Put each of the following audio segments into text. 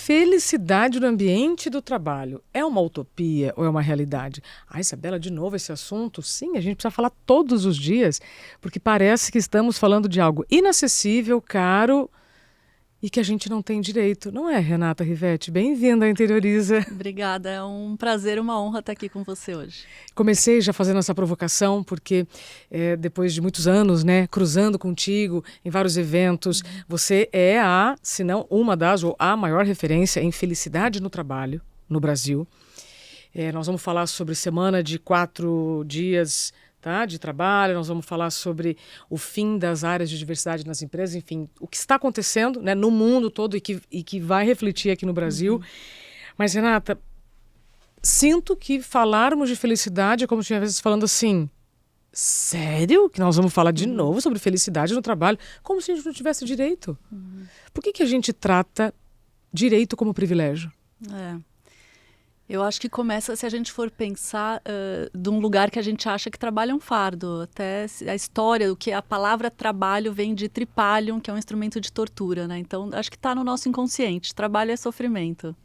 Felicidade no ambiente do trabalho é uma utopia ou é uma realidade? Ah, Isabela, de novo esse assunto? Sim, a gente precisa falar todos os dias, porque parece que estamos falando de algo inacessível, caro e que a gente não tem direito. Não é, Renata Rivetti? Bem-vinda à Interioriza. Obrigada, é um prazer, uma honra estar aqui com você hoje. Comecei já fazendo essa provocação, porque depois de muitos anos, né, cruzando contigo em vários eventos, você é se não uma das, ou a maior referência em felicidade no trabalho no Brasil. Nós vamos falar sobre semana de 4 dias, tá, de trabalho, nós vamos falar sobre o fim das áreas de diversidade nas empresas, enfim, o que está acontecendo, né, no mundo todo e que vai refletir aqui no Brasil. Mas, Renata, sinto que falarmos de felicidade é como se às vezes falando assim, sério? Que nós vamos falar de novo sobre felicidade no trabalho? Como se a gente não tivesse direito. Por que a gente trata direito como privilégio? Eu acho que começa se a gente for pensar de um lugar que a gente acha que trabalho é um fardo. Até a história, o que a palavra trabalho vem de tripalium, que é um instrumento de tortura, né? Então, acho que está no nosso inconsciente. Trabalho é sofrimento.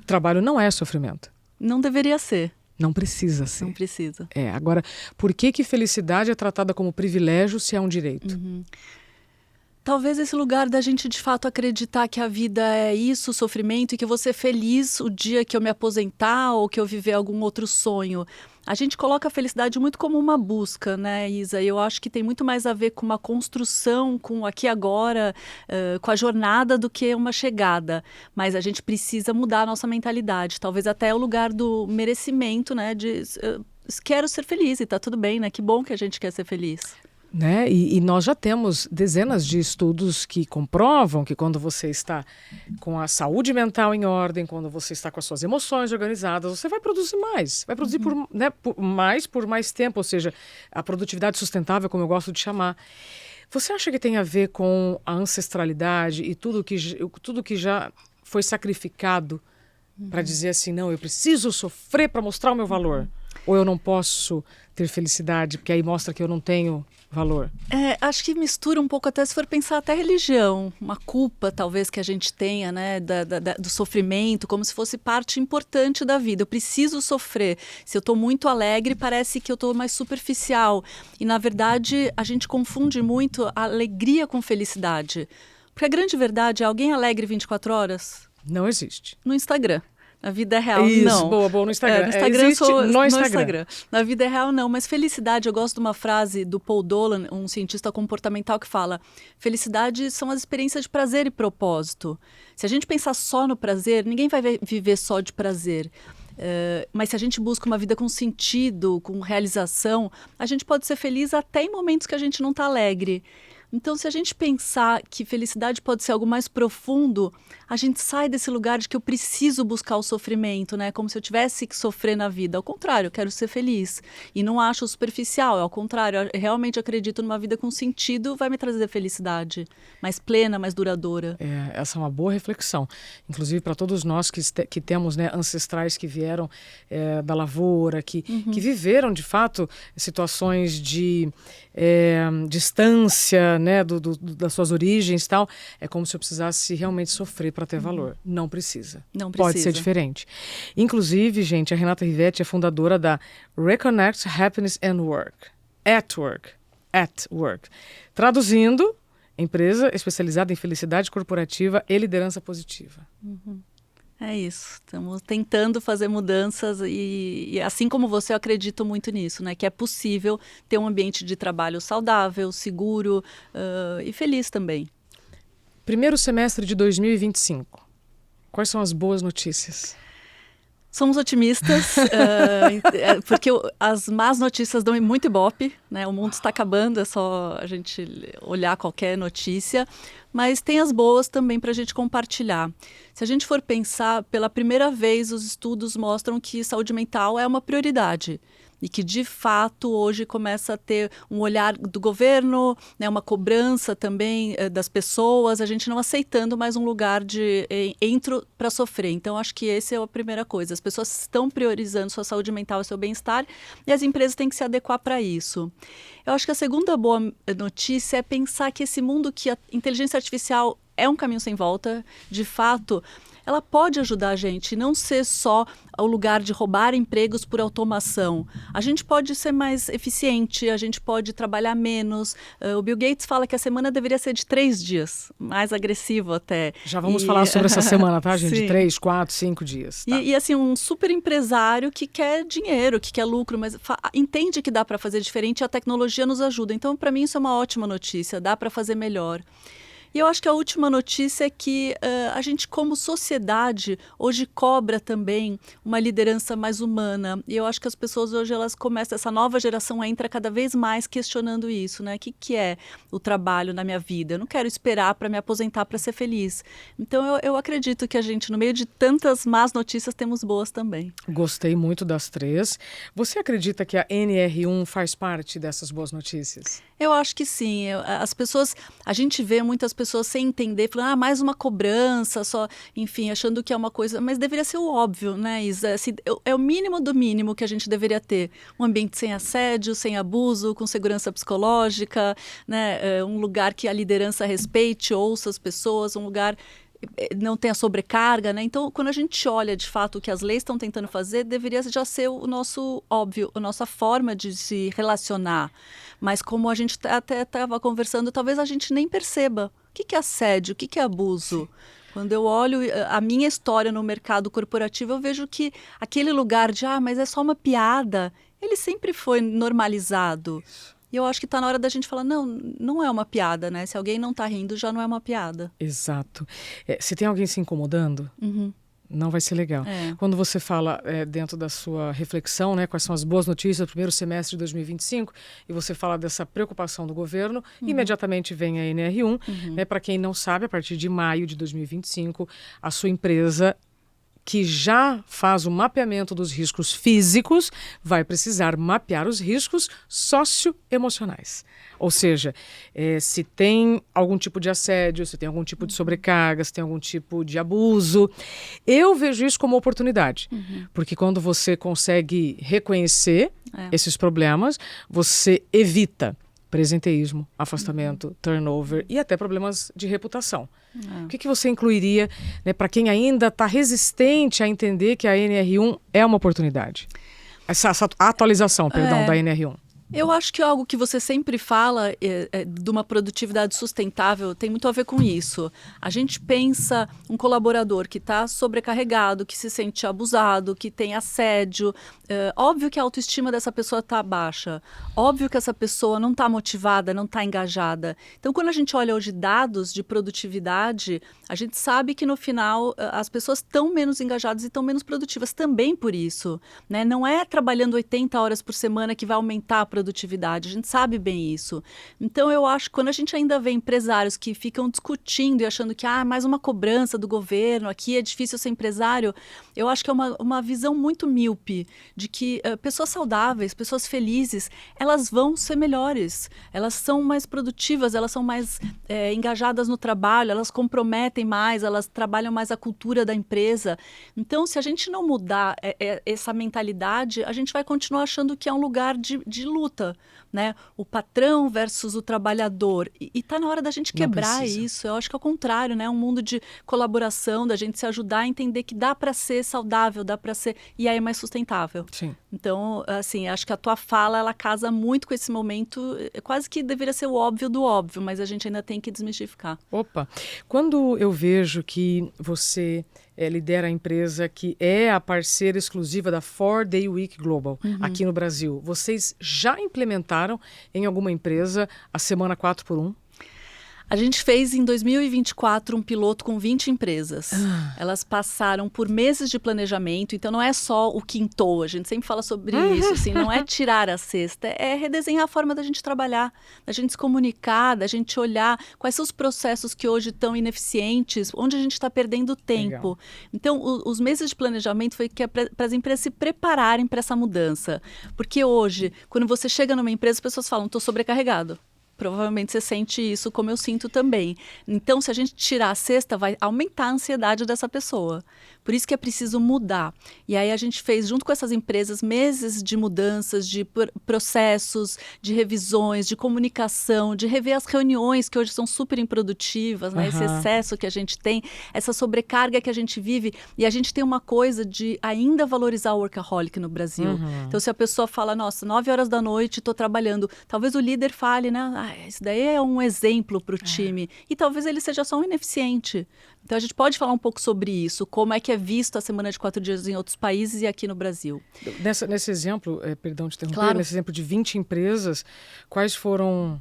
Trabalho não é sofrimento. Não deveria ser. Não precisa ser. Não precisa. Agora, por que felicidade é tratada como privilégio se é um direito? Talvez esse lugar da gente de fato acreditar que a vida é isso, sofrimento, e que eu vou ser feliz o dia que eu me aposentar ou que eu viver algum outro sonho. A gente coloca a felicidade muito como uma busca, né, Isa? E eu acho que tem muito mais a ver com uma construção, com o aqui e agora, com a jornada do que uma chegada. Mas a gente precisa mudar a nossa mentalidade. Talvez até o lugar do merecimento, né, de quero ser feliz e tá tudo bem, né? Que bom que a gente quer ser feliz. Né? E nós já temos dezenas de estudos que comprovam que quando você está com a saúde mental em ordem, quando você está com as suas emoções organizadas, você vai produzir mais. Vai produzir por mais tempo, ou seja, a produtividade sustentável, como eu gosto de chamar. Você acha que tem a ver com a ancestralidade e tudo que já foi sacrificado para dizer assim, não, eu preciso sofrer para mostrar o meu valor? Ou eu não posso ter felicidade, porque aí mostra que eu não tenho valor? Acho que mistura um pouco, até se for pensar até religião, uma culpa talvez que a gente tenha, né, do sofrimento, como se fosse parte importante da vida. Eu preciso sofrer. Se eu estou muito alegre, parece que eu estou mais superficial. E na verdade a gente confunde muito a alegria com felicidade. Porque a grande verdade é alguém alegre 24 horas? Não existe. No Instagram. Na vida real, isso, não. Boa, no Instagram. No Instagram existe no Instagram. Na vida real, não. Mas felicidade, eu gosto de uma frase do Paul Dolan, um cientista comportamental, que fala: felicidade são as experiências de prazer e propósito. Se a gente pensar só no prazer, ninguém vai viver só de prazer. Mas se a gente busca uma vida com sentido, com realização, a gente pode ser feliz até em momentos que a gente não está alegre. Então, se a gente pensar que felicidade pode ser algo mais profundo, a gente sai desse lugar de que eu preciso buscar o sofrimento, né? Como se eu tivesse que sofrer na vida. Ao contrário, eu quero ser feliz. E não acho superficial, ao contrário, eu realmente acredito numa vida com sentido, vai me trazer felicidade mais plena, mais duradoura. Essa é uma boa reflexão. Inclusive para todos nós que temos, né, ancestrais que vieram da lavoura, que viveram, de fato, situações de distância, né, das suas origens e tal, é como se eu precisasse realmente sofrer para ter valor. Não precisa. Não precisa. Pode ser diferente. Inclusive, gente, a Renata Rivetti é fundadora da Reconnect Happiness and Work. At Work. Traduzindo, empresa especializada em felicidade corporativa e liderança positiva. É isso, estamos tentando fazer mudanças e assim como você, eu acredito muito nisso, né? Que é possível ter um ambiente de trabalho saudável, seguro e feliz também. Primeiro semestre de 2025, quais são as boas notícias? Somos otimistas, porque as más notícias dão muito ibope, né? O mundo está acabando, é só a gente olhar qualquer notícia, mas tem as boas também para a gente compartilhar. Se a gente for pensar, pela primeira vez os estudos mostram que saúde mental é uma prioridade. E que, de fato, hoje começa a ter um olhar do governo, né, uma cobrança também das pessoas, a gente não aceitando mais um lugar de entro para sofrer. Então, acho que essa é a primeira coisa. As pessoas estão priorizando sua saúde mental e seu bem-estar e as empresas têm que se adequar para isso. Eu acho que a segunda boa notícia é pensar que esse mundo que a inteligência artificial é um caminho sem volta, de fato. ela pode ajudar a gente, não ser só o lugar de roubar empregos por automação. A gente pode ser mais eficiente, a gente pode trabalhar menos. O Bill Gates fala que a semana deveria ser de 3 dias, mais agressivo até. Já vamos falar sobre essa semana, tá, gente? Sim. De 3, 4, 5 dias. Tá? E assim, um super empresário que quer dinheiro, que quer lucro, mas entende que dá para fazer diferente e a tecnologia nos ajuda. Então, para mim, isso é uma ótima notícia, dá para fazer melhor. E eu acho que a última notícia é que a gente, como sociedade, hoje cobra também uma liderança mais humana. E eu acho que as pessoas hoje, elas começam, essa nova geração entra cada vez mais questionando isso, né? O que é o trabalho na minha vida? Eu não quero esperar para me aposentar para ser feliz. Então, eu acredito que a gente, no meio de tantas más notícias, temos boas também. Gostei muito das 3. Você acredita que a NR1 faz parte dessas boas notícias? Eu acho que sim. As pessoas, a gente vê muitas pessoas sem entender, falando, mais uma cobrança, só, enfim, achando que é uma coisa, mas deveria ser o óbvio, né, Isa? É o mínimo do mínimo que a gente deveria ter. Um ambiente sem assédio, sem abuso, com segurança psicológica, né, um lugar que a liderança respeite, ouça as pessoas, um lugar não tenha sobrecarga, né? Então, quando a gente olha de fato o que as leis estão tentando fazer, deveria já ser o nosso óbvio, a nossa forma de se relacionar. Mas como a gente até estava conversando, talvez a gente nem perceba. O que é assédio? O que é abuso? Quando eu olho a minha história no mercado corporativo, eu vejo que aquele lugar de, mas é só uma piada, ele sempre foi normalizado. E eu acho que está na hora da gente falar, não é uma piada, né? Se alguém não está rindo, já não é uma piada. Exato. Se tem alguém se incomodando, não vai ser legal. Quando você fala dentro da sua reflexão, né, quais são as boas notícias do primeiro semestre de 2025, e você fala dessa preocupação do governo, imediatamente vem a NR1. Né, para quem não sabe, a partir de maio de 2025, a sua empresa, que já faz o mapeamento dos riscos físicos, vai precisar mapear os riscos socioemocionais. Ou seja, se tem algum tipo de assédio, se tem algum tipo de sobrecarga, se tem algum tipo de abuso. Eu vejo isso como oportunidade, porque quando você consegue reconhecer esses problemas, você evita presenteísmo, afastamento, turnover e até problemas de reputação. O que você incluiria, né, para quem ainda está resistente a entender que a NR1 é uma oportunidade? Essa atualização, perdão, da NR1. Eu acho que algo que você sempre fala de uma produtividade sustentável tem muito a ver com isso. A gente pensa um colaborador que está sobrecarregado, que se sente abusado, que tem assédio. Óbvio que a autoestima dessa pessoa está baixa. Óbvio que essa pessoa não está motivada, não está engajada. Então, quando a gente olha hoje dados de produtividade, a gente sabe que no final as pessoas estão menos engajadas e estão menos produtivas também por isso. Né? Não é trabalhando 80 horas por semana que vai aumentar a produtividade, a gente sabe bem isso. Então, eu acho que quando a gente ainda vê empresários que ficam discutindo e achando que mais uma cobrança do governo, aqui é difícil ser empresário, eu acho que é uma visão muito míope de que pessoas saudáveis, pessoas felizes, elas vão ser melhores, elas são mais produtivas, elas são mais engajadas no trabalho, elas comprometem mais, elas trabalham mais a cultura da empresa. Então, se a gente não mudar essa mentalidade, a gente vai continuar achando que é um lugar de luta, né? O patrão versus o trabalhador. E está na hora da gente quebrar isso. Eu acho que é o contrário, né? Um mundo de colaboração, da gente se ajudar a entender que dá para ser saudável, dá para ser... E aí é mais sustentável. Sim. Então, assim, acho que a tua fala, ela casa muito com esse momento, quase que deveria ser o óbvio do óbvio, mas a gente ainda tem que desmistificar. Opa! Quando eu vejo que você lidera a empresa que é a parceira exclusiva da 4-Day Week Global aqui no Brasil, vocês já implementaram em alguma empresa a semana 4x1? A gente fez em 2024 um piloto com 20 empresas. Elas passaram por meses de planejamento, então não é só o quintou, a gente sempre fala sobre isso, assim, não é tirar a cesta, é redesenhar a forma da gente trabalhar, da gente se comunicar, da gente olhar quais são os processos que hoje estão ineficientes, onde a gente está perdendo tempo. Legal. Então, os meses de planejamento foi para as empresas se prepararem para essa mudança. Porque hoje, quando você chega numa empresa, as pessoas falam, estou sobrecarregado. Provavelmente você sente isso como eu sinto também. Então, se a gente tirar a sexta, vai aumentar a ansiedade dessa pessoa. Por isso que é preciso mudar. E aí a gente fez, junto com essas empresas, meses de mudanças, de processos, de revisões, de comunicação, de rever as reuniões que hoje são super improdutivas, né? Esse excesso que a gente tem, essa sobrecarga que a gente vive. E a gente tem uma coisa de ainda valorizar o workaholic no Brasil. Então, se a pessoa fala, nossa, 9 horas da noite, estou trabalhando, talvez o líder fale, né? Isso daí é um exemplo para o time. E talvez ele seja só um ineficiente. Então, a gente pode falar um pouco sobre isso, como é que é visto a semana de 4 dias em outros países e aqui no Brasil. Nesse exemplo, perdão te interromper, Claro. nesse exemplo de 20 empresas, quais foram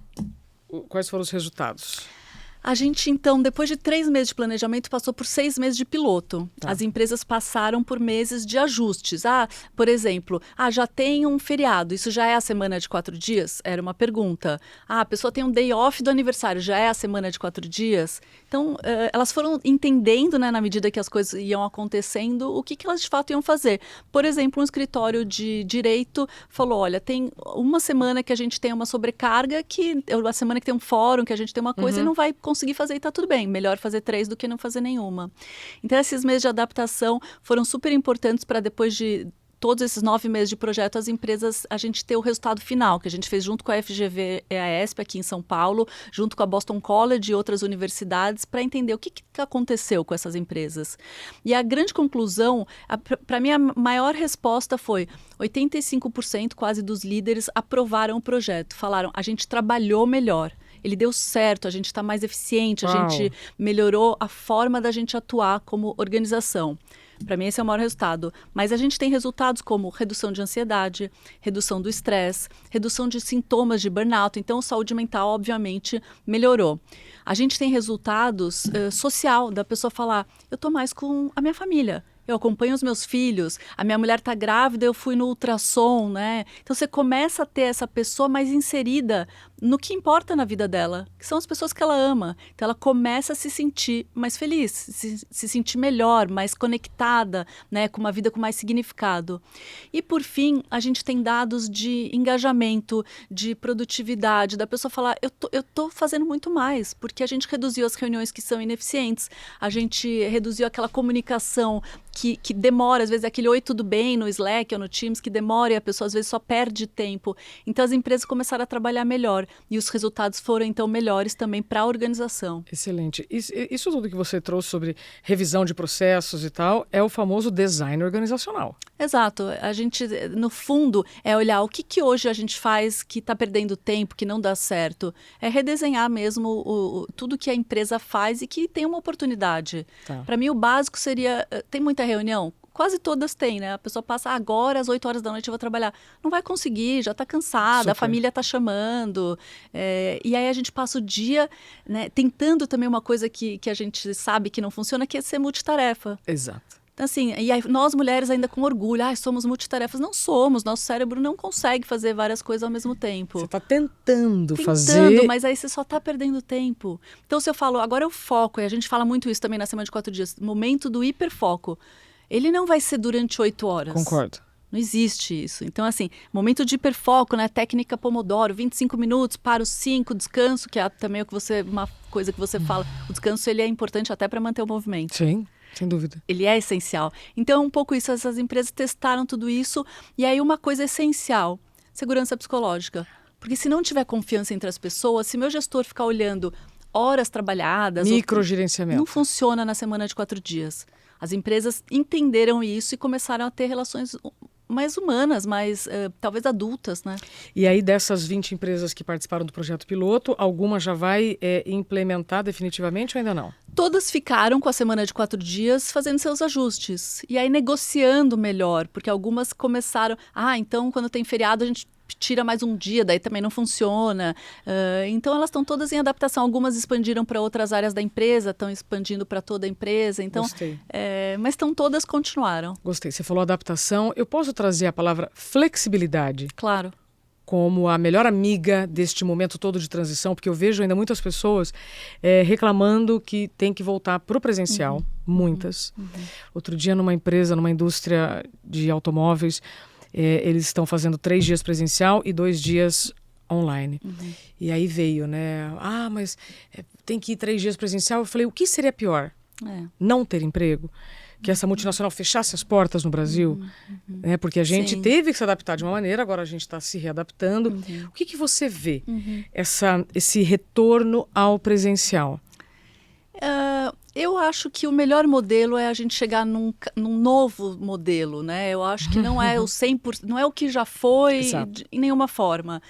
os resultados? A gente, então, depois de 3 meses de planejamento, passou por 6 meses de piloto. Tá. As empresas passaram por meses de ajustes. Por exemplo, já tem um feriado, isso já é a semana de 4 dias? Era uma pergunta. A pessoa tem um day off do aniversário, já é a semana de 4 dias? Então, elas foram entendendo, né, na medida que as coisas iam acontecendo, o que elas de fato iam fazer. Por exemplo, um escritório de direito falou, olha, tem uma semana que a gente tem uma sobrecarga, a semana que tem um fórum, que a gente tem uma coisa e não vai conseguir fazer e tá tudo bem. Melhor fazer 3 do que não fazer nenhuma. Então, esses meses de adaptação foram super importantes para depois de todos esses 9 meses de projeto, as empresas, a gente ter o resultado final, que a gente fez junto com a FGV e a ESP aqui em São Paulo, junto com a Boston College e outras universidades, para entender o que aconteceu com essas empresas. E a grande conclusão, para mim, a maior resposta foi 85% quase dos líderes aprovaram o projeto, falaram, a gente trabalhou melhor. Ele deu certo, a gente está mais eficiente, a gente melhorou a forma da gente atuar como organização. Para mim, esse é o maior resultado. Mas a gente tem resultados como redução de ansiedade, redução do estresse, redução de sintomas de burnout. Então, saúde mental, obviamente, melhorou. A gente tem resultados social, da pessoa falar, eu estou mais com a minha família. Eu acompanho os meus filhos, a minha mulher está grávida, eu fui no ultrassom, né? Então, você começa a ter essa pessoa mais inserida no que importa na vida dela, que são as pessoas que ela ama. Então, ela começa a se sentir mais feliz, se sentir melhor, mais conectada, né? Com uma vida com mais significado. E, por fim, a gente tem dados de engajamento, de produtividade, da pessoa falar, eu tô fazendo muito mais, porque a gente reduziu as reuniões que são ineficientes, a gente reduziu aquela comunicação que demora, às vezes aquele oi, tudo bem no Slack ou no Teams, que demora e a pessoa às vezes só perde tempo. Então as empresas começaram a trabalhar melhor e os resultados foram então melhores também para a organização. Excelente. Isso tudo que você trouxe sobre revisão de processos e tal é o famoso design organizacional. Exato. A gente, no fundo, é olhar o que hoje a gente faz que está perdendo tempo, que não dá certo. É redesenhar mesmo tudo que a empresa faz e que tem uma oportunidade. Tá. Para mim, o básico seria... Tem muita reunião? Quase todas têm, né? A pessoa passa agora às 8 horas da noite eu vou trabalhar. Não vai conseguir, já está cansada, Super. A família está chamando. E aí a gente passa o dia, né, tentando também uma coisa que a gente sabe que não funciona, que é ser multitarefa. Exato. Então, assim, e aí nós mulheres ainda com orgulho, somos multitarefas. Não somos, nosso cérebro não consegue fazer várias coisas ao mesmo tempo. Você está tentando fazer... mas aí você só está perdendo tempo. Então, se eu falo, agora eu foco, e a gente fala muito isso também na semana de 4 dias, momento do hiperfoco, ele não vai ser durante 8 horas. Concordo. Não existe isso. Então, assim, momento de hiperfoco, né? Técnica Pomodoro, 25 minutos, para os 5, descanso, que é também uma coisa que você fala. O descanso, ele é importante até para manter o movimento. Sim. Sem dúvida. Ele é essencial. Então, um pouco isso, essas empresas testaram tudo isso. E aí, uma coisa essencial, segurança psicológica. Porque se não tiver confiança entre as pessoas, se meu gestor ficar olhando horas trabalhadas... Microgerenciamento. Não funciona na semana de 4 dias. As empresas entenderam isso e começaram a ter relações mais humanas, mais talvez adultas, né? E aí, dessas 20 empresas que participaram do projeto piloto, alguma já vai implementar definitivamente ou ainda não? Todas ficaram com a semana de 4 dias fazendo seus ajustes. E aí negociando melhor, porque algumas começaram... então quando tem feriado a gente tira mais um dia, daí também não funciona. Então elas estão todas em adaptação. Algumas expandiram para outras áreas da empresa, estão expandindo para toda a empresa. Então, Gostei. Mas todas continuaram. Gostei. Você falou adaptação. Eu posso trazer a palavra flexibilidade? Claro. Como a melhor amiga deste momento todo de transição, porque eu vejo ainda muitas pessoas reclamando que tem que voltar para o presencial, muitas. Outro dia numa empresa, numa indústria de automóveis, eles estão fazendo 3 dias presencial e 2 dias online. E aí veio, né? Mas tem que ir 3 dias presencial. Eu falei, o que seria pior? Não ter emprego? Que essa multinacional fechasse as portas no Brasil? Né? Porque a gente teve que se adaptar de uma maneira, agora a gente está se readaptando. O que você vê? Esse retorno ao presencial? Eu acho que o melhor modelo é a gente chegar num novo modelo, né? Eu acho que não é o 100%, não é o que já foi em nenhuma forma.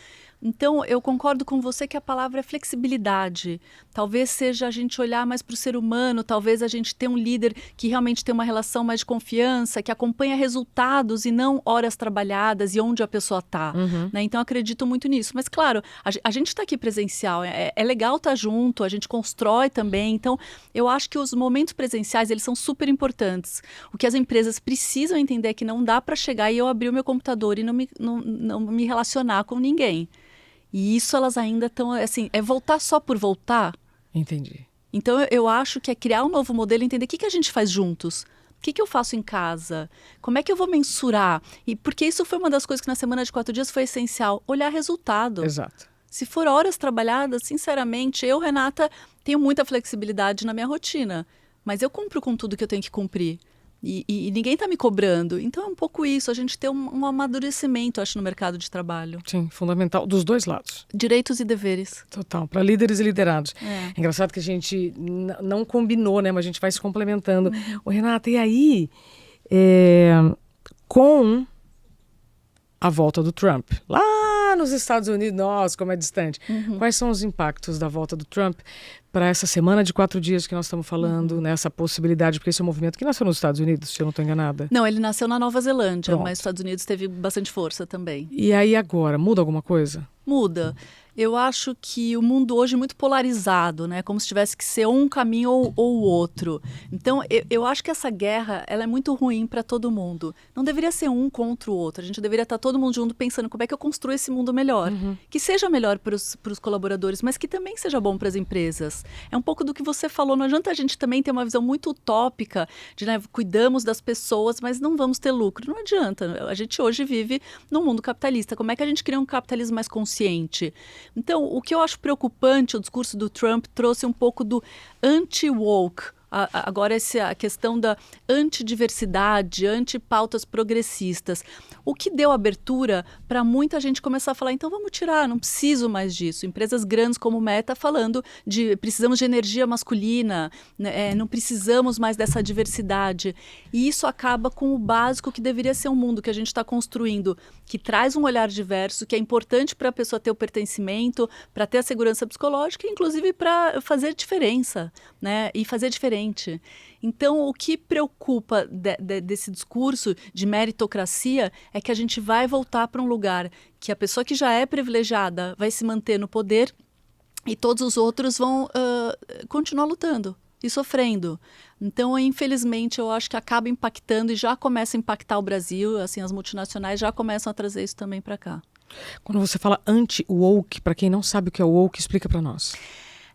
Então, eu concordo com você que a palavra é flexibilidade. Talvez seja a gente olhar mais para o ser humano, talvez a gente ter um líder que realmente tem uma relação mais de confiança, que acompanha resultados e não horas trabalhadas e onde a pessoa está. Né? Então, eu acredito muito nisso. Mas, claro, a gente está aqui presencial, é legal estar junto, a gente constrói também. Então, eu acho que os momentos presenciais, eles são super importantes. O que as empresas precisam entender é que não dá para chegar e eu abrir o meu computador e não me relacionar com ninguém. E isso elas ainda estão, assim, é voltar só por voltar. Entendi. Então eu acho que é criar um novo modelo e entender o que a gente faz juntos. O que eu faço em casa? Como é que eu vou mensurar? E porque isso foi uma das coisas que na semana de 4 dias foi essencial. Olhar resultado. Exato. Se for horas trabalhadas, sinceramente, eu, Renata, tenho muita flexibilidade na minha rotina. Mas eu cumpro com tudo que eu tenho que cumprir. E ninguém está me cobrando. Então é um pouco isso, a gente ter um amadurecimento, acho, no mercado de trabalho. Sim, fundamental, dos dois lados. Direitos e deveres. Total, para líderes e liderados. É engraçado que a gente não combinou, né? Mas a gente vai se complementando. Ô, Renata, e aí, com a volta do Trump, lá nos Estados Unidos, nossa, como é distante. Quais são os impactos da volta do Trump para essa semana de 4 dias que nós estamos falando, nessa possibilidade, porque esse é um movimento que nasceu nos Estados Unidos, se eu não estou enganada? Não, ele nasceu na Nova Zelândia, mas os Estados Unidos teve bastante força também. E aí agora, muda alguma coisa? Muda. Eu acho que o mundo hoje é muito polarizado, né? Como se tivesse que ser um caminho ou o outro. Então, eu acho que essa guerra, ela é muito ruim para todo mundo. Não deveria ser um contra o outro. A gente deveria estar todo mundo junto pensando como é que eu construo esse mundo melhor. Que seja melhor para os colaboradores, mas que também seja bom para as empresas. É um pouco do que você falou. Não adianta a gente também ter uma visão muito utópica de, né, cuidamos das pessoas, mas não vamos ter lucro. Não adianta. A gente hoje vive num mundo capitalista. Como é que a gente cria um capitalismo mais consciente? Então, o que eu acho preocupante, o discurso do Trump trouxe um pouco do anti-woke. Agora, a questão da antidiversidade, anti-pautas progressistas. O que deu abertura para muita gente começar a falar, então vamos tirar, não preciso mais disso. Empresas grandes como Meta falando de precisamos de energia masculina, né, não precisamos mais dessa diversidade. E isso acaba com o básico que deveria ser um mundo que a gente está construindo, que traz um olhar diverso, que é importante para a pessoa ter o pertencimento, para ter a segurança psicológica, inclusive para fazer diferença, né, e fazer diferente. Então, o que preocupa desse discurso de meritocracia é que a gente vai voltar para um lugar que a pessoa que já é privilegiada vai se manter no poder e todos os outros vão continuar lutando e sofrendo. Então, infelizmente, eu acho que acaba impactando e já começa a impactar o Brasil, assim, as multinacionais já começam a trazer isso também para cá. Quando você fala anti-woke, para quem não sabe o que é woke, explica para nós.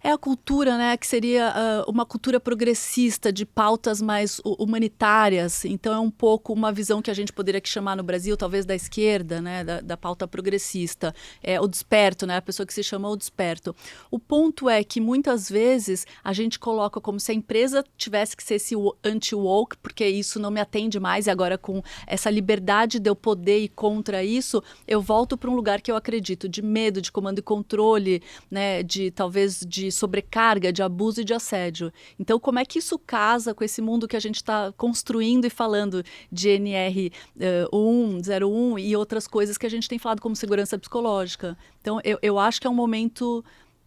É a cultura, né, que seria uma cultura progressista, de pautas mais humanitárias. Então, é um pouco uma visão que a gente poderia chamar no Brasil, talvez da esquerda, né, da pauta progressista. É o desperto, né, a pessoa que se chama o desperto. O ponto é que, muitas vezes, a gente coloca como se a empresa tivesse que ser esse anti-woke, porque isso não me atende mais, e agora com essa liberdade de eu poder ir contra isso, eu volto para um lugar que eu acredito, de medo, de comando e controle, né, talvez de sobrecarga, de abuso e de assédio. Então, como é que isso casa com esse mundo que a gente está construindo e falando de NR1, 01 e outras coisas que a gente tem falado como segurança psicológica? Então, eu acho que é um momento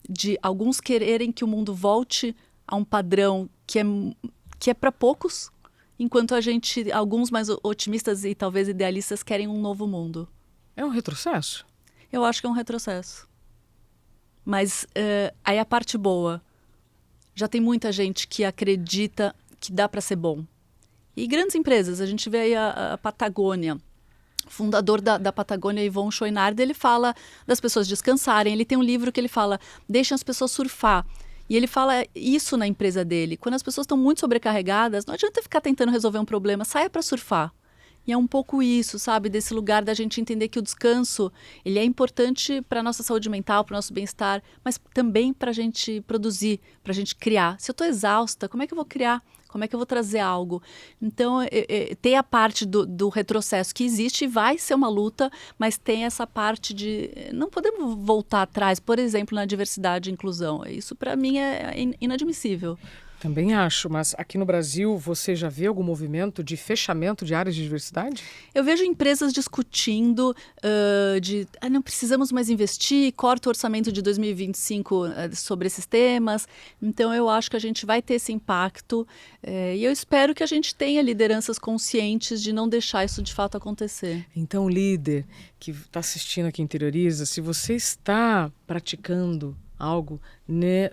de alguns quererem que o mundo volte a um padrão que é para poucos, enquanto alguns mais otimistas e talvez idealistas querem um novo mundo. É um retrocesso? Eu acho que é um retrocesso. Mas aí a parte boa, já tem muita gente que acredita que dá para ser bom. E grandes empresas, a gente vê aí a Patagônia, o fundador da Patagônia, Yvon Chouinard, ele fala das pessoas descansarem, ele tem um livro que ele fala, deixem as pessoas surfar. E ele fala isso na empresa dele, quando as pessoas estão muito sobrecarregadas, não adianta ficar tentando resolver um problema, saia para surfar. E é um pouco isso, sabe? Desse lugar da gente entender que o descanso, ele é importante para a nossa saúde mental, para o nosso bem-estar, mas também para a gente produzir, para a gente criar. Se eu estou exausta, como é que eu vou criar? Como é que eu vou trazer algo? Então, tem a parte do retrocesso que existe e vai ser uma luta, mas tem essa parte de não podemos voltar atrás, por exemplo, na diversidade e inclusão. Isso, para mim, é inadmissível. Também acho, mas aqui no Brasil você já vê algum movimento de fechamento de áreas de diversidade? Eu vejo empresas discutindo não precisamos mais investir, corta o orçamento de 2025 sobre esses temas. Então eu acho que a gente vai ter esse impacto e eu espero que a gente tenha lideranças conscientes de não deixar isso de fato acontecer. Então, líder que está assistindo aqui Interioriza, se você está praticando algo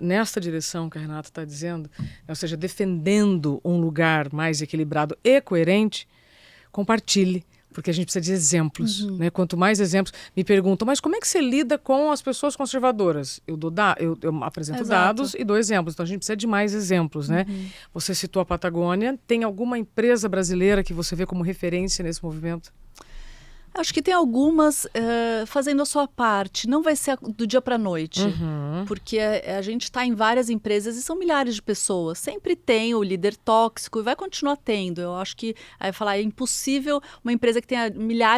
nesta direção que a Renata está dizendo, ou seja, defendendo um lugar mais equilibrado e coerente, compartilhe, porque a gente precisa de exemplos. Né? Quanto mais exemplos, me perguntam, mas como é que você lida com as pessoas conservadoras? Eu apresento dados e dou exemplos, então a gente precisa de mais exemplos. Né? Você citou a Patagônia, tem alguma empresa brasileira que você vê como referência nesse movimento? Acho que tem algumas fazendo a sua parte. Não vai ser do dia para a noite, porque a gente está em várias empresas e são milhares de pessoas. Sempre tem o líder tóxico e vai continuar tendo. Eu acho que é impossível uma empresa que tenha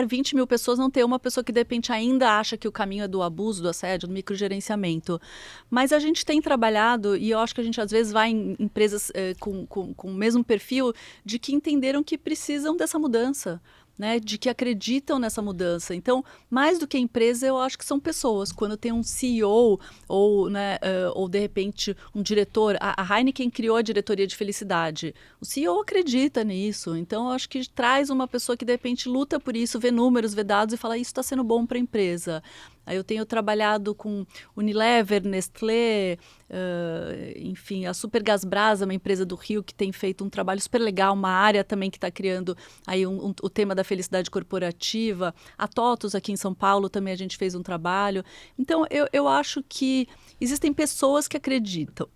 20 mil pessoas não ter uma pessoa que de repente ainda acha que o caminho é do abuso, do assédio, do microgerenciamento. Mas a gente tem trabalhado e eu acho que a gente às vezes vai em empresas com o mesmo perfil de que entenderam que precisam dessa mudança. Né, de que acreditam nessa mudança. Então, mais do que empresa, eu acho que são pessoas. Quando tem um CEO ou de repente um diretor, a Heineken criou a diretoria de felicidade. O CEO acredita nisso. Então, eu acho que traz uma pessoa que de repente luta por isso, vê números, vê dados e fala isso está sendo bom para a empresa. Aí eu tenho trabalhado com Unilever, Nestlé, enfim, a Supergás Brasa, uma empresa do Rio que tem feito um trabalho super legal, uma área também que está criando aí o tema da felicidade corporativa. A TOTUS aqui em São Paulo também a gente fez um trabalho. Então, eu acho que existem pessoas que acreditam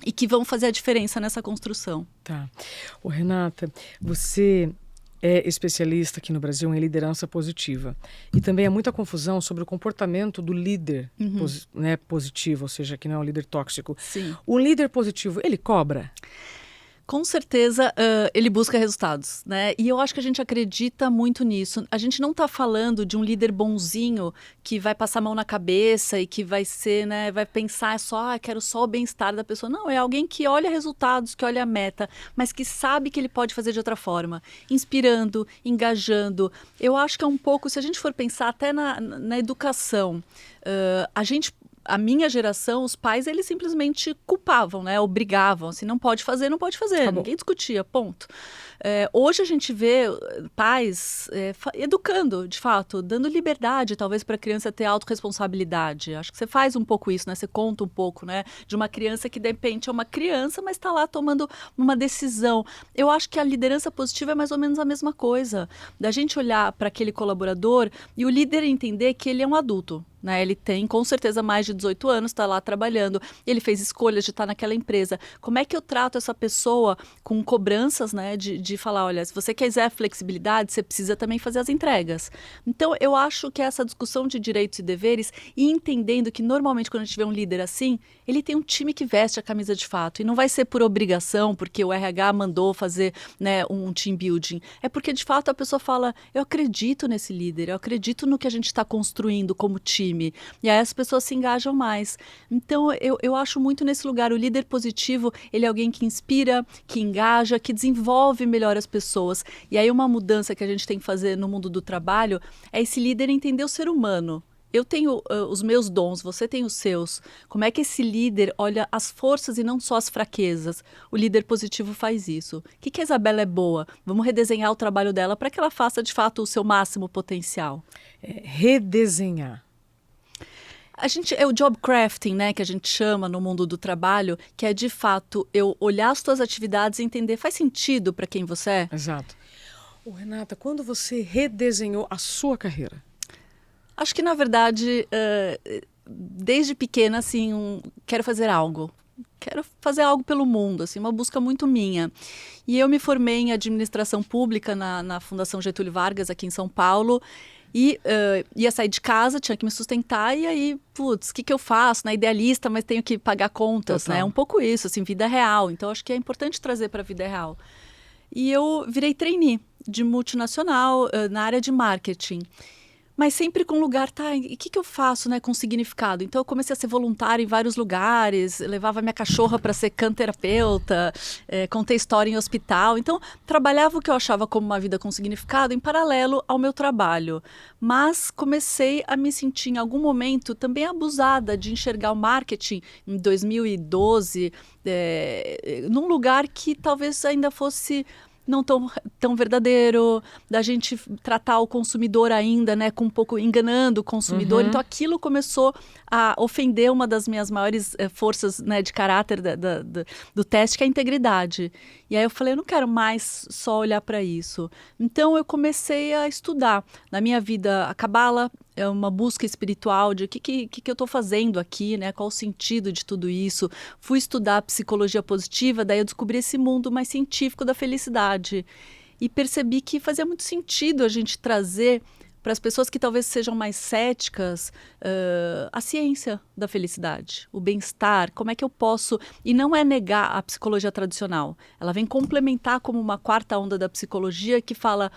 e que vão fazer a diferença nessa construção. Tá. Ô, Renata, você é especialista aqui no Brasil em liderança positiva. E também há muita confusão sobre o comportamento do líder positivo, ou seja, que não é um líder tóxico. Sim. O líder positivo, ele cobra? Com certeza, ele busca resultados, né? E eu acho que a gente acredita muito nisso. A gente não está falando de um líder bonzinho que vai passar a mão na cabeça e que vai ser, né? Vai pensar quero só o bem-estar da pessoa. Não, é alguém que olha resultados, que olha a meta, mas que sabe que ele pode fazer de outra forma, inspirando, engajando. Eu acho que é um pouco, se a gente for pensar até na educação, a minha geração, os pais, eles simplesmente culpavam, né? Obrigavam. Se não pode fazer, não pode fazer. Ninguém discutia, ponto. Hoje a gente vê pais educando, de fato, dando liberdade, talvez, para a criança ter autorresponsabilidade. Acho que você faz um pouco isso, né? Você conta um pouco, né? De uma criança que, de repente, é uma criança, mas está lá tomando uma decisão. Eu acho que a liderança positiva é mais ou menos a mesma coisa. Da gente olhar para aquele colaborador e o líder entender que ele é um adulto. Né? Ele tem, com certeza, mais de 18 anos, está lá trabalhando, ele fez escolhas de estar naquela empresa. Como é que eu trato essa pessoa com cobranças, né? De falar, olha, se você quiser flexibilidade, você precisa também fazer as entregas. Então, eu acho que essa discussão de direitos e deveres, e entendendo que, normalmente, quando a gente vê um líder assim, ele tem um time que veste a camisa de fato, e não vai ser por obrigação, porque o RH mandou fazer, né, um team building. É porque, de fato, a pessoa fala, eu acredito nesse líder, eu acredito no que a gente está construindo como time. E aí as pessoas se engajam mais. Então, eu acho muito nesse lugar, o líder positivo, ele é alguém que inspira, que engaja, que desenvolve melhor as pessoas. E aí uma mudança que a gente tem que fazer no mundo do trabalho é esse líder entender o ser humano. Eu tenho os meus dons, você tem os seus. Como é que esse líder olha as forças e não só as fraquezas? O líder positivo faz isso. O que a Isabela é boa? Vamos redesenhar o trabalho dela para que ela faça, de fato, o seu máximo potencial. Redesenhar. É o job crafting, né, que a gente chama no mundo do trabalho, que é de fato eu olhar as tuas atividades e entender, faz sentido para quem você é? Exato. Renata, quando você redesenhou a sua carreira? Acho que, na verdade, desde pequena, assim, quero fazer algo. quero fazer algo pelo mundo, assim, uma busca muito minha. E eu me formei em administração pública na Fundação Getúlio Vargas, aqui em São Paulo, e ia sair de casa, tinha que me sustentar, e aí, putz, o que eu faço? Idealista, mas tenho que pagar contas, Total. né? É um pouco isso, assim, vida real. Então, acho que é importante trazer para a vida real. E eu virei trainee de multinacional na área de marketing. Mas sempre com lugar, e o que eu faço, né, com significado? Então, eu comecei a ser voluntária em vários lugares, levava minha cachorra para ser canterapeuta, contei história em hospital. Então, trabalhava o que eu achava como uma vida com significado em paralelo ao meu trabalho. Mas comecei a me sentir, em algum momento, também abusada de enxergar o marketing em 2012, num lugar que talvez ainda fosse não tão verdadeiro, da gente tratar o consumidor ainda, né, com um pouco enganando o consumidor. Então aquilo começou a ofender uma das minhas maiores forças, né, de caráter do teste, que é a integridade. E aí eu falei, eu não quero mais só olhar para isso. Então eu comecei a estudar. Na minha vida, a Cabala é uma busca espiritual de o que eu estou fazendo aqui, né? Qual o sentido de tudo isso. Fui estudar psicologia positiva, daí eu descobri esse mundo mais científico da felicidade. E percebi que fazia muito sentido a gente trazer para as pessoas que talvez sejam mais céticas, a ciência da felicidade, o bem-estar, como é que eu posso... E não é negar a psicologia tradicional. Ela vem complementar como uma quarta onda da psicologia que fala,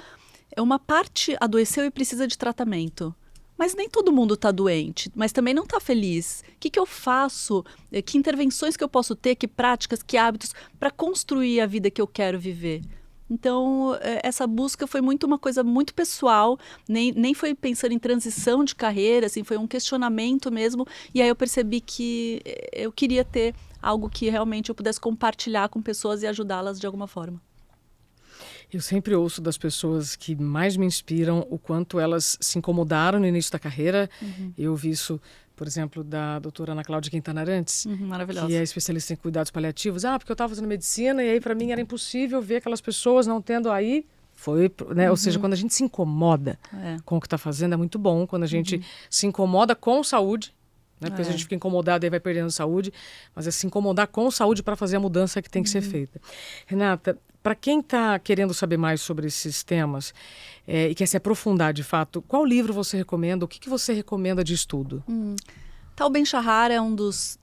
uma parte adoeceu e precisa de tratamento. Mas nem todo mundo está doente, mas também não está feliz. O que eu faço? Que intervenções que eu posso ter? Que práticas, que hábitos para construir a vida que eu quero viver? Então, essa busca foi muito uma coisa muito pessoal, nem foi pensando em transição de carreira, assim, foi um questionamento mesmo. E aí eu percebi que eu queria ter algo que realmente eu pudesse compartilhar com pessoas e ajudá-las de alguma forma. Eu sempre ouço das pessoas que mais me inspiram o quanto elas se incomodaram no início da carreira. Eu vi isso, por exemplo, da doutora Ana Cláudia Quintana Arantes, maravilhosa, que é especialista em cuidados paliativos. Porque eu estava fazendo medicina e aí para mim era impossível ver aquelas pessoas não tendo aí... Ou seja, quando a gente se incomoda com o que está fazendo, é muito bom. Quando a gente se incomoda com saúde, né? Porque a gente fica incomodado e vai perdendo saúde, mas é se incomodar com saúde para fazer a mudança que tem que ser feita. Renata, para quem está querendo saber mais sobre esses temas e quer se aprofundar de fato, qual livro você recomenda? O que você recomenda de estudo? Tal Ben-Shahar é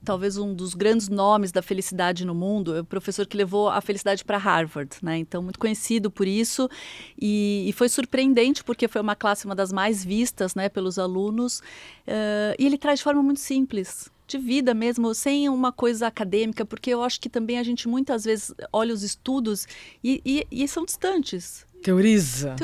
talvez um dos grandes nomes da felicidade no mundo. É o professor que levou a felicidade para Harvard, né? Então, muito conhecido por isso. E foi surpreendente, porque foi uma classe, uma das mais vistas, né, pelos alunos. E ele traz de forma muito simples, de vida mesmo, sem uma coisa acadêmica, porque eu acho que também a gente muitas vezes olha os estudos e são distantes. Teoriza.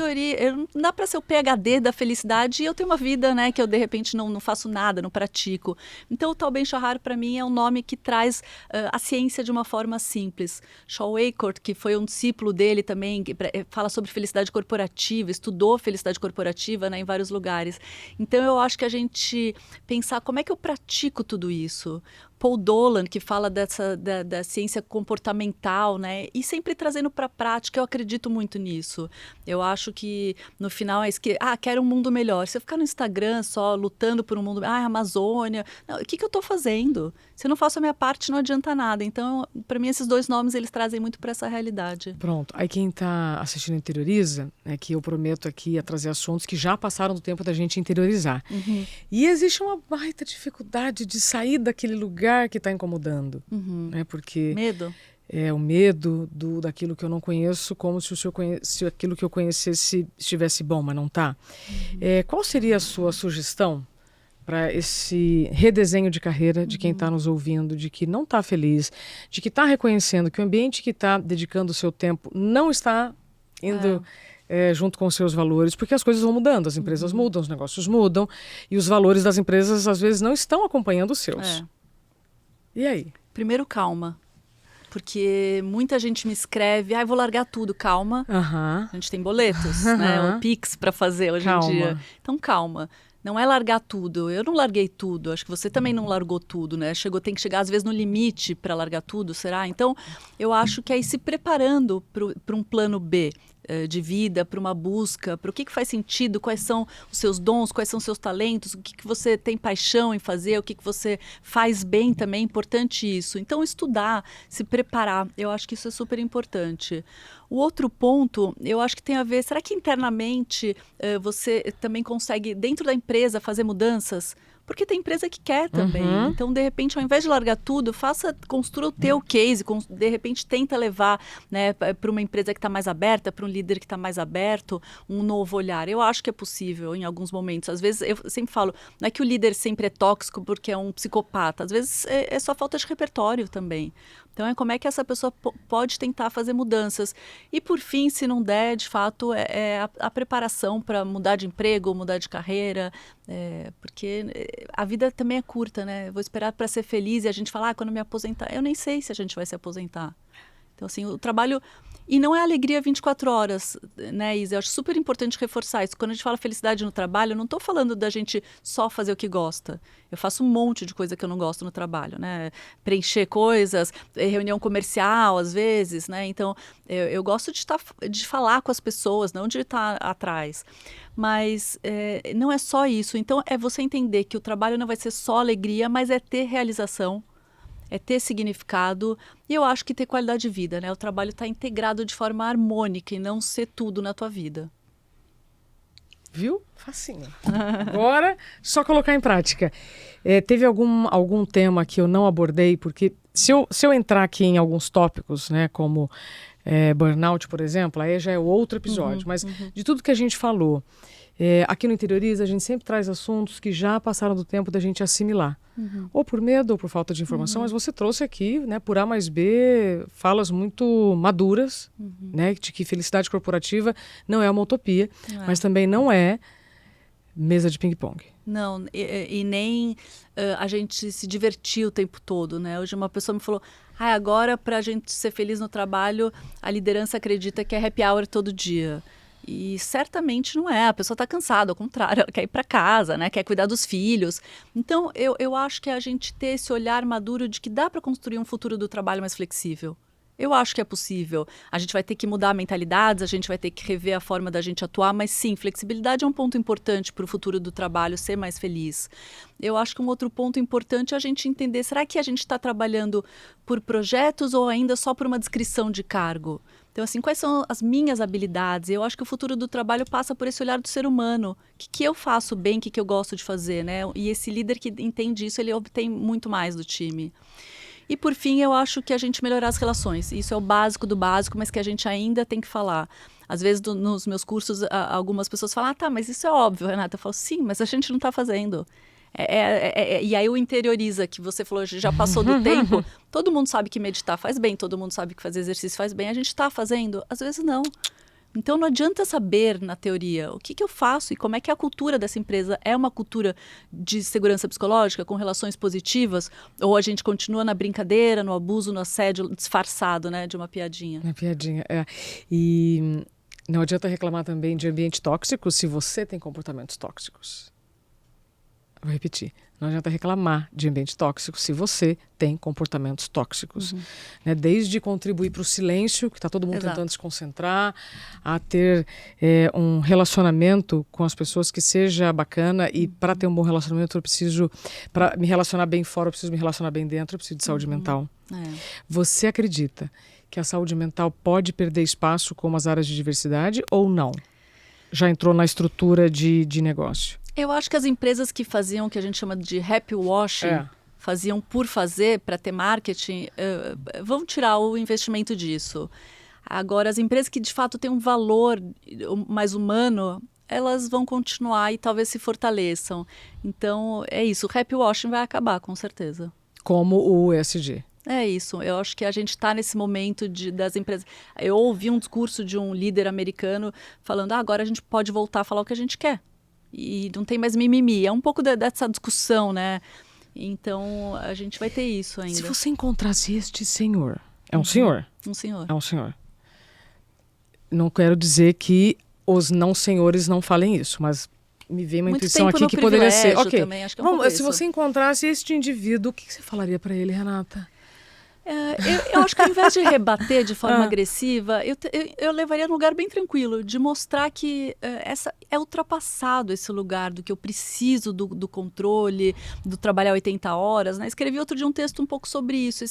Não dá para ser o PhD da felicidade e eu tenho uma vida, né, que eu de repente não faço nada, não pratico. Então o Tal Ben-Shahar para mim é um nome que traz a ciência de uma forma simples. Shaw Achort, que foi um discípulo dele também, que fala sobre felicidade corporativa, estudou felicidade corporativa, né, em vários lugares. Então eu acho que a gente pensar como é que eu pratico tudo isso. Paul Dolan, que fala da ciência comportamental, né? E sempre trazendo para a prática, eu acredito muito nisso. Eu acho que no final é isso que, quero um mundo melhor. Se eu ficar no Instagram só lutando por um mundo, Amazônia, não, o que eu estou fazendo? Se eu não faço a minha parte, não adianta nada. Então, para mim, esses dois nomes, eles trazem muito para essa realidade. Pronto. Aí quem está assistindo Interioriza, que eu prometo aqui a trazer assuntos que já passaram do tempo da gente interiorizar. E existe uma baita dificuldade de sair daquele lugar que está incomodando, né? Porque medo. É o medo daquilo que eu não conheço, como se aquilo que eu conhecesse estivesse bom, mas não está. Qual seria a sua sugestão para esse redesenho de carreira de quem está nos ouvindo, de que não está feliz, de que está reconhecendo que o ambiente que está dedicando o seu tempo não está indo junto com os seus valores, porque as coisas vão mudando, as empresas mudam, os negócios mudam, e os valores das empresas às vezes não estão acompanhando os seus. E aí? Primeiro, calma. Porque muita gente me escreve, vou largar tudo, calma. A gente tem boletos, né? O Pix para fazer hoje em dia. Então, calma. Não é largar tudo. Eu não larguei tudo. Acho que você também não largou tudo, né? Tem que chegar, às vezes, no limite para largar tudo, será? Então, eu acho que é ir se preparando para um plano B. de vida, para uma busca, para o que faz sentido, quais são os seus dons, quais são os seus talentos, o que você tem paixão em fazer, o que você faz bem também, é importante isso. Então, estudar, se preparar, eu acho que isso é super importante. O outro ponto, eu acho que tem a ver, será que internamente você também consegue, dentro da empresa, fazer mudanças? Porque tem empresa que quer também. Então, de repente, ao invés de largar tudo, construa o teu case, de repente tenta levar, né, para uma empresa que está mais aberta, para um líder que está mais aberto, um novo olhar. Eu acho que é possível em alguns momentos. Às vezes, eu sempre falo, não é que o líder sempre é tóxico porque é um psicopata. Às vezes, é só falta de repertório também. Então, é como é que essa pessoa pode tentar fazer mudanças. E, por fim, se não der, de fato, a preparação para mudar de emprego, mudar de carreira, porque a vida também é curta, né? Eu vou esperar para ser feliz e a gente fala, quando me aposentar. Eu nem sei se a gente vai se aposentar. Então, assim, o trabalho... E não é alegria 24 horas, né, Isa? Eu acho super importante reforçar isso. Quando a gente fala felicidade no trabalho, eu não estou falando da gente só fazer o que gosta. Eu faço um monte de coisa que eu não gosto no trabalho, né? Preencher coisas, reunião comercial, às vezes, né? Então, eu gosto de falar com as pessoas, não de estar atrás. Mas não é só isso. Então, é você entender que o trabalho não vai ser só alegria, mas é ter realização, é ter significado e eu acho que ter qualidade de vida, né? O trabalho está integrado de forma harmônica e não ser tudo na tua vida. Viu? Facinho. Agora, só colocar em prática. Teve algum tema que eu não abordei, porque se eu entrar aqui em alguns tópicos, né, como burnout, por exemplo, aí já é outro episódio, mas de tudo que a gente falou, aqui no Interioriza a gente sempre traz assuntos que já passaram do tempo da gente assimilar. Ou por medo ou por falta de informação, mas você trouxe aqui, né, por A mais B, falas muito maduras, né, de que felicidade corporativa não é uma utopia, mas também não é mesa de ping-pong. Não, e nem a gente se divertir o tempo todo, né? Hoje uma pessoa me falou, agora para a gente ser feliz no trabalho, a liderança acredita que é happy hour todo dia. E certamente não é, a pessoa está cansada, ao contrário, ela quer ir para casa, né? Quer cuidar dos filhos. Então, eu acho que a gente ter esse olhar maduro de que dá para construir um futuro do trabalho mais flexível. Eu acho que é possível. A gente vai ter que mudar mentalidades, a gente vai ter que rever a forma da gente atuar, mas sim, flexibilidade é um ponto importante para o futuro do trabalho ser mais feliz. Eu acho que um outro ponto importante é a gente entender, será que a gente está trabalhando por projetos ou ainda só por uma descrição de cargo? Então, assim, quais são as minhas habilidades? Eu acho que o futuro do trabalho passa por esse olhar do ser humano. O que eu faço bem, o que eu gosto de fazer, né? E esse líder que entende isso, ele obtém muito mais do time. E, por fim, eu acho que a gente melhorar as relações. Isso é o básico do básico, mas que a gente ainda tem que falar. Às vezes, nos meus cursos, algumas pessoas falam, tá, mas isso é óbvio, Renata. Eu falo, sim, mas a gente não está fazendo. E aí o interioriza, que você falou, já passou do tempo. Todo mundo sabe que meditar faz bem, todo mundo sabe que fazer exercício faz bem. A gente está fazendo? Às vezes não. Então não adianta saber na teoria o que eu faço e como é que a cultura dessa empresa é uma cultura de segurança psicológica, com relações positivas, ou a gente continua na brincadeira, no abuso, no assédio disfarçado, né, de uma piadinha. Uma piadinha, E não adianta reclamar também de ambiente tóxico se você tem comportamentos tóxicos. Vou repetir. Não adianta reclamar de ambiente tóxico se você tem comportamentos tóxicos. Né? Desde contribuir para o silêncio, que está todo mundo tentando se concentrar, a ter um relacionamento com as pessoas que seja bacana. E para ter um bom relacionamento, eu preciso, para me relacionar bem fora, eu preciso me relacionar bem dentro, eu preciso de saúde mental. Você acredita que a saúde mental pode perder espaço como as áreas de diversidade ou não? Já entrou na estrutura de negócio? Eu acho que as empresas que faziam o que a gente chama de happy washing, faziam por fazer, para ter marketing, vão tirar o investimento disso. Agora, as empresas que de fato têm um valor mais humano, elas vão continuar e talvez se fortaleçam. Então, é isso. O happy washing vai acabar, com certeza. Como o ESG. É isso, eu acho que a gente está nesse momento das empresas. Eu ouvi um discurso de um líder americano falando, agora a gente pode voltar a falar o que a gente quer. E não tem mais mimimi. É um pouco dessa discussão, né? Então, a gente vai ter isso ainda. Se você encontrasse este senhor... É um senhor? Um senhor. É um senhor. Não quero dizer que os não senhores não falem isso, mas me veio uma intuição aqui que poderia ser... Ok, também, acho que é um pouco se você encontrasse este indivíduo, o que você falaria para ele, Renata? Eu acho que ao invés de rebater de forma agressiva, eu levaria num lugar bem tranquilo, de mostrar que é ultrapassado esse lugar do que eu preciso do controle, do trabalhar 80 horas. Né? Escrevi outro dia um texto um pouco sobre isso.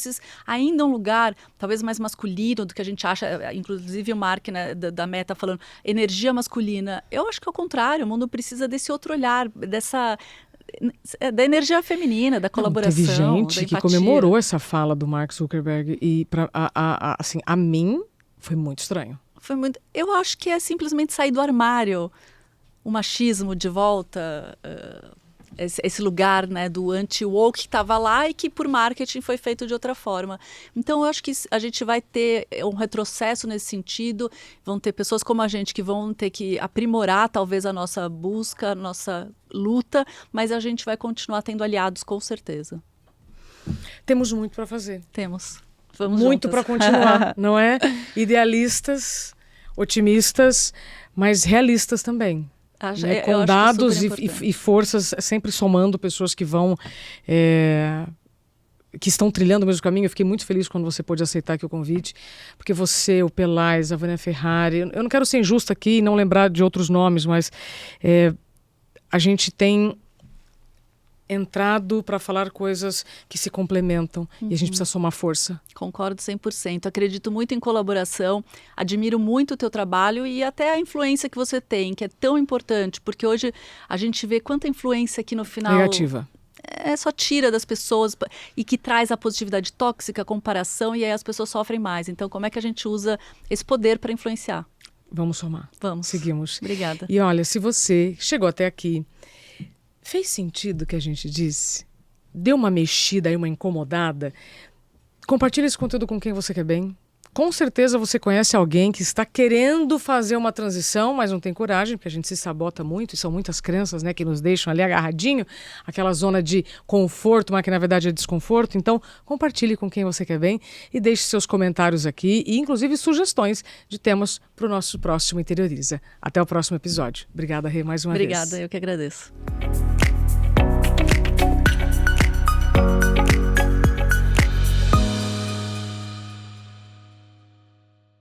Ainda um lugar, talvez mais masculino do que a gente acha, inclusive o Mark, né, da Meta falando, energia masculina. Eu acho que é o contrário, o mundo precisa desse outro olhar, da energia feminina, da colaboração, teve gente da que empatia. comemorou essa fala do Mark Zuckerberg e assim, a mim foi muito estranho. Eu acho que é simplesmente sair do armário, o machismo de volta, esse lugar, né, do anti-woke que estava lá e que por marketing foi feito de outra forma. Então eu acho que a gente vai ter um retrocesso nesse sentido, vão ter pessoas como a gente que vão ter que aprimorar talvez a nossa busca, a nossa luta, mas a gente vai continuar tendo aliados com certeza. Temos muito para fazer. Temos. Vamos muito juntas. para continuar, não é? Idealistas, otimistas, mas realistas também. Né? Com dados e forças, sempre somando pessoas que vão... que estão trilhando o mesmo caminho. Eu fiquei muito feliz quando você pôde aceitar aqui o convite, porque você, o Pelais, a Vânia Ferrari... Eu não quero ser injusta aqui e não lembrar de outros nomes, mas a gente tem entrado para falar coisas que se complementam e a gente precisa somar força. Concordo 100%. Acredito muito em colaboração, admiro muito o teu trabalho e até a influência que você tem, que é tão importante, porque hoje a gente vê quanta influência aqui no final... Negativa. Só tira das pessoas e que traz a positividade tóxica, a comparação, e aí as pessoas sofrem mais. Então, como é que a gente usa esse poder para influenciar? Vamos somar. Vamos. Seguimos. Obrigada. E olha, se você chegou até aqui, fez sentido o que a gente disse? Deu uma mexida aí, uma incomodada? Compartilhe esse conteúdo com quem você quer bem. Com certeza você conhece alguém que está querendo fazer uma transição, mas não tem coragem, porque a gente se sabota muito, e são muitas crenças, né, que nos deixam ali agarradinho, aquela zona de conforto, mas que na verdade é desconforto. Então, compartilhe com quem você quer bem e deixe seus comentários aqui e, inclusive, sugestões de temas para o nosso próximo Interioriza. Até o próximo episódio. Obrigada, Rê, mais uma vez. Obrigada, eu que agradeço.